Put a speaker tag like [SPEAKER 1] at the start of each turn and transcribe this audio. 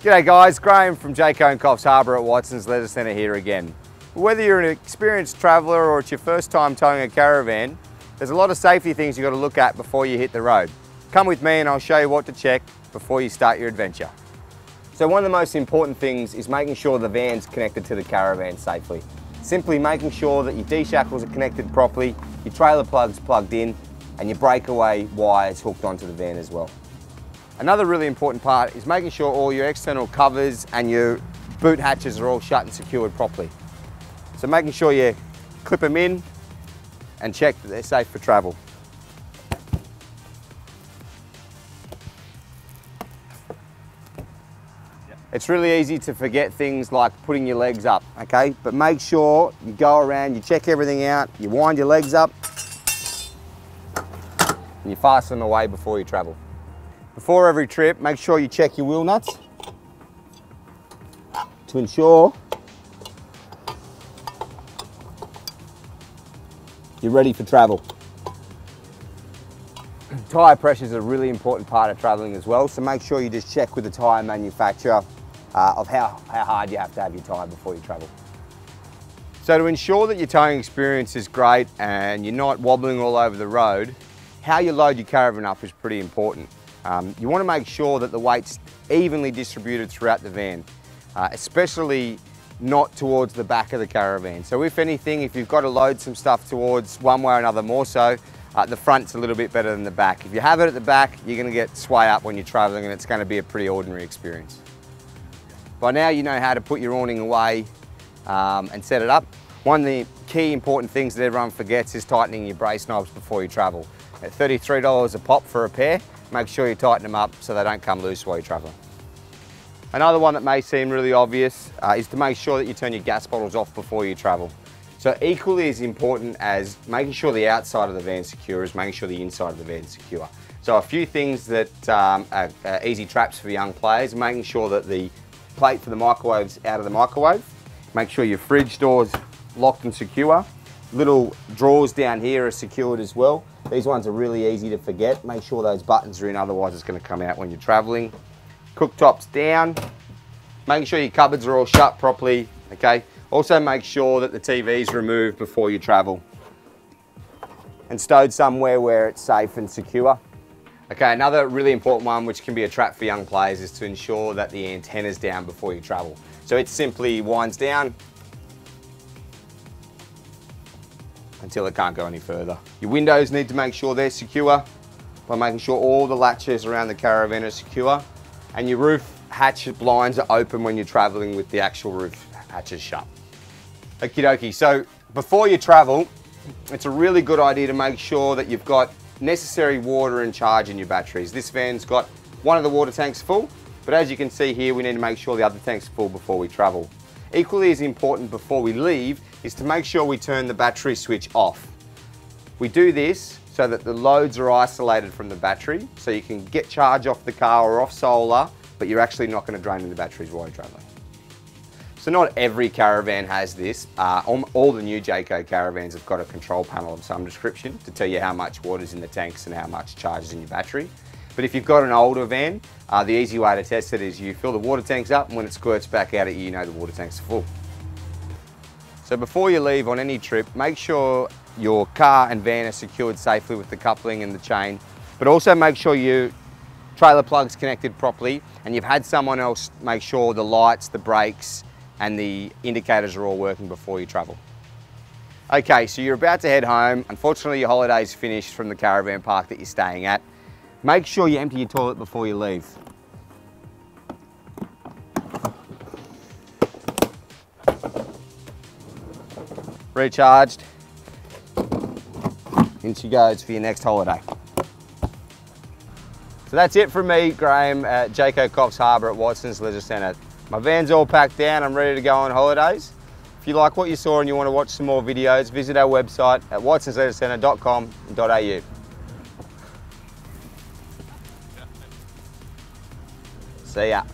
[SPEAKER 1] G'day guys, Graham from Jayco and Coffs Harbour at Watson's Leisure Centre here again. Whether you're an experienced traveller or it's your first time towing a caravan, there's a lot of safety things you've got to look at before you hit the road. Come with me and I'll show you what to check before you start your adventure. So one of the most important things is making sure the van's connected to the caravan safely. Simply making sure that your D-shackles are connected properly, your trailer plug's plugged in, and your breakaway wires hooked onto the van as well. Another really important part is making sure all your external covers and your boot hatches are all shut and secured properly. So making sure you clip them in and check that they're safe for travel. It's really easy to forget things like putting your legs up, okay? But make sure you go around, you check everything out, you wind your legs up, and you fasten them away before you travel. Before every trip, make sure you check your wheel nuts to ensure you're ready for travel. Tyre pressure is a really important part of travelling as well, so make sure you just check with the tyre manufacturer of how hard you have to have your tyre before you travel. So to ensure that your towing experience is great and you're not wobbling all over the road, how you load your caravan up is pretty important. You want to make sure that the weight's evenly distributed throughout the van, especially not towards the back of the caravan. So if anything, if you've got to load some stuff towards one way or another more so, the front's a little bit better than the back. If you have it at the back, you're going to get sway up when you're traveling and it's going to be a pretty ordinary experience. By now you know how to put your awning away and set it up. One of the key important things that everyone forgets is tightening your brace knobs before you travel. At $33 a pop for a pair, make sure you tighten them up so they don't come loose while you're traveling. Another one that may seem really obvious is to make sure that you turn your gas bottles off before you travel. So equally as important as making sure the outside of the van's secure is making sure the inside of the van's secure. So a few things that are easy traps for young players: making sure that the plate for the microwave's out of the microwave, make sure your fridge door's locked and secure. Little drawers down here are secured as well. These ones are really easy to forget. Make sure those buttons are in, otherwise it's going to come out when you're traveling. Cooktops down. Making sure your cupboards are all shut properly, okay? Also make sure that the TV's removed before you travel and stowed somewhere where it's safe and secure. Okay, another really important one which can be a trap for young players is to ensure that the antenna's down before you travel. So it simply winds down until it can't go any further. Your windows need to make sure they're secure by making sure all the latches around the caravan are secure, and your roof hatch blinds are open when you're traveling with the actual roof hatches shut. Okie dokie, so before you travel, it's a really good idea to make sure that you've got necessary water and charge in your batteries. This van's got one of the water tanks full, but as you can see here, we need to make sure the other tank's full before we travel. Equally as important before we leave is to make sure we turn the battery switch off. We do this so that the loads are isolated from the battery, so you can get charge off the car or off solar, but you're actually not going to drain the batteries while you're traveling. So not every caravan has this. All the new Jayco caravans have got a control panel of some description to tell you how much water's in the tanks and how much charge is in your battery. But if you've got an older van, the easy way to test it is you fill the water tanks up, and when it squirts back out at you, you know the water tanks are full. So before you leave on any trip, make sure your car and van are secured safely with the coupling and the chain, but also make sure your trailer plug's connected properly and you've had someone else make sure the lights, the brakes and the indicators are all working before you travel. Okay, so you're about to head home. Unfortunately, your holiday's finished from the caravan park that you're staying at. Make sure you empty your toilet before you leave. Recharged. In she goes for your next holiday. So that's it from me, Graham, at Jayco Coffs Harbour at Watson's Leisure Centre. My van's all packed down, I'm ready to go on holidays. If you like what you saw and you want to watch some more videos, visit our website at watsonsleisurecentre.com.au. See ya.